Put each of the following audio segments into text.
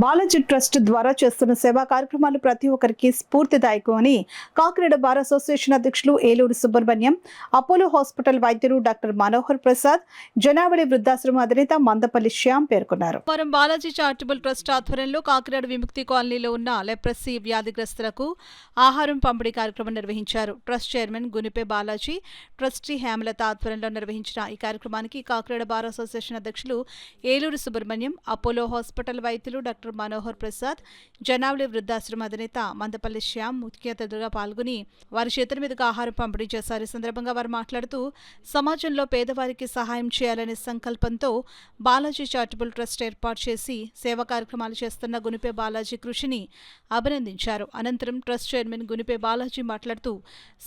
Balaji trust ద్వారా చేస్తున్న సేవా కార్యక్రమాలు ప్రతి ఒక్కరికి స్ఫూర్తిదాయకం అని కాకినాడ బార్ అసోసియేషన్ అధ్యక్షులు ఏలూరు సుబ్రహ్మణ్యం, అపోలో హాస్పిటల్ వైద్యులు డాక్టర్ మనోహర్ ప్రసాద్, జనావళి వృద్ధాశ్రమ అధినేత మందపల్లి శ్యామ్ పేర్కొన్నారు. వారం బాలాజీ చారిటబుల్ ట్రస్ట్ ఆధ్వర్యంలో కాకినాడ విముక్తి కాలనీలో ఉన్న లెప్రసీ వ్యాధిగ్రస్తులకు ఆహారం పంపిణీ కార్యక్రమం నిర్వహించారు. Trust chairman Gunipe Balaji, trustee Hemalatha ఆధ్వర్యంలో నిర్వహించిన ఈ కార్యక్రమానికి కాకినాడ బార్ అసోసియేషన్ అధ్యక్షులు ఏలూరు సుబ్రహ్మణ్యం, అపోలో హాస్పిటల్ వైద్యులు డాక్టర్ మనోహర్ ప్రసాద్, జనావళి వృద్ధాశ్రమ అధినేత మందపల్లి శ్యామ్ ముఖ్య అతిథులుగా పాల్గొని వారి చేతుల మీదుగా ఆహారం పంపిణీ చేశారు. ఈ సందర్భంగా వారు మాట్లాడుతూ సమాజంలో పేదవారికి సహాయం చేయాలనే సంకల్పంతో బాలాజీ చారిటబుల్ ట్రస్ట్ ఏర్పాటు చేసి సేవా కార్యక్రమాలు చేస్తున్న గునిపే బాలాజీ కృషిని అభినందించారు. అనంతరం ట్రస్ట్ చైర్మన్ గునిపే బాలాజీ మాట్లాడుతూ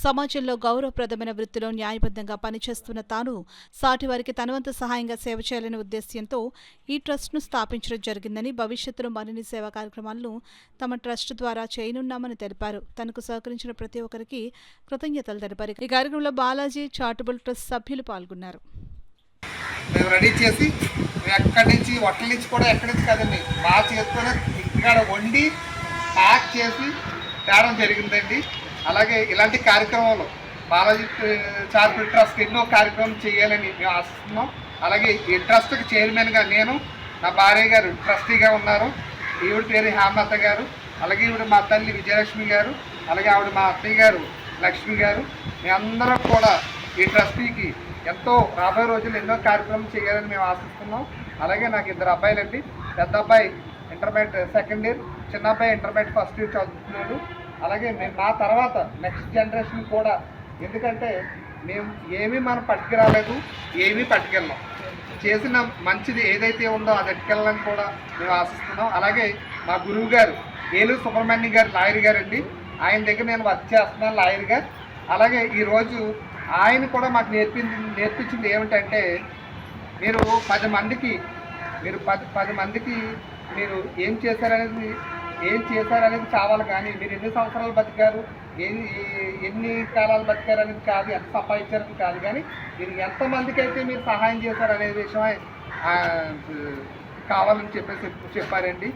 సమాజంలో గౌరవప్రదమైన వృత్తిలో న్యాయబద్ధంగా పనిచేస్తున్న తాను సాటివారికి తనవంతు సహాయంగా సేవ చేయాలనే ఉద్దేశ్యంతో ఈ ట్రస్ట్ను స్థాపించడం జరిగిందని, భవిష్యత్తులో మరిన్ని సేవా కార్యక్రమాలను తమ ట్రస్ట్ ద్వారా చేయనున్నామని తెలిపారు. తనకు సహకరించిన ప్రతి ఒక్కరికి కృతజ్ఞతలు తెలిపారు. ఈ కార్యక్రమంలో బాలాజీ చారిటబుల్ ట్రస్ట్ సభ్యులు పాల్గొన్నారు. మేము రెడీ చేసి ఎక్కడి నుంచి హోటల్ నుంచి కూడా ఎక్కడి నుంచి కాదండి, మా చేతితోనే ఇక్కడ వండి ప్యాక్ చేసి తేడం జరిగిందండి. అలాగే ఇలాంటి కార్యక్రమాలు బాలాజీ చారిటబుల్ ట్రస్ట్ ఎన్నో కార్యక్రమం చేయాలని మేము ఆశిస్తున్నాం. అలాగే ఈ ట్రస్ట్కి చైర్మన్గా నేను, నా భార్య గారు ట్రస్టీగా ఉన్నారు. ఈవిడ పేరు హేమలత గారు, అలాగే ఈవిడ మా తల్లి విజయలక్ష్మి గారు, అలాగే ఆవిడ మా అత్తయ్య గారు లక్ష్మి గారు. మేమందరం కూడా ఈ ట్రస్టీకి ఎంతో రాబోయే రోజులు ఎన్నో కార్యక్రమం చేయాలని మేము ఆశిస్తున్నాం. అలాగే నాకు ఇద్దరు అబ్బాయిలండి. పెద్ద అబ్బాయి ఇంటర్మీడియట్ సెకండ్ ఇయర్, చిన్న అబ్బాయి ఇంటర్మీడియట్ ఫస్ట్ ఇయర్ చదువుతున్నాడు. అలాగే మేము మా తర్వాత నెక్స్ట్ జనరేషన్ కూడా, ఎందుకంటే మేము ఏమీ మనం పట్టుకురాలేదు, ఏమీ పట్టుకెళ్ళాం. చేసిన మంచిది ఏదైతే ఉందో అది ఎట్టుకెళ్ళాలని కూడా మేము ఆశిస్తున్నాం. అలాగే మా గురువు గారు ఏలూరు సుబ్రహ్మణ్యం గారు లాయర్ గారు అండి, ఆయన దగ్గర నేను వర్క్ చేస్తున్నాను లాయర్గా. అలాగే ఈరోజు ఆయన కూడా మాకు నేర్పించింది ఏమిటంటే, మీరు 10 మందికి మీరు ఏం చేశారనేది కావాలి, కానీ మీరు ఎన్ని సంవత్సరాలు బతికారు, ఎన్ని కాలాలు బతికారు అనేది కాదు, ఎంత సంపాదించారని కాదు, కానీ మీరు ఎంతమందికి అయితే మీరు సహాయం చేశారు అనే విషయమే కావాలని చెప్పారండి.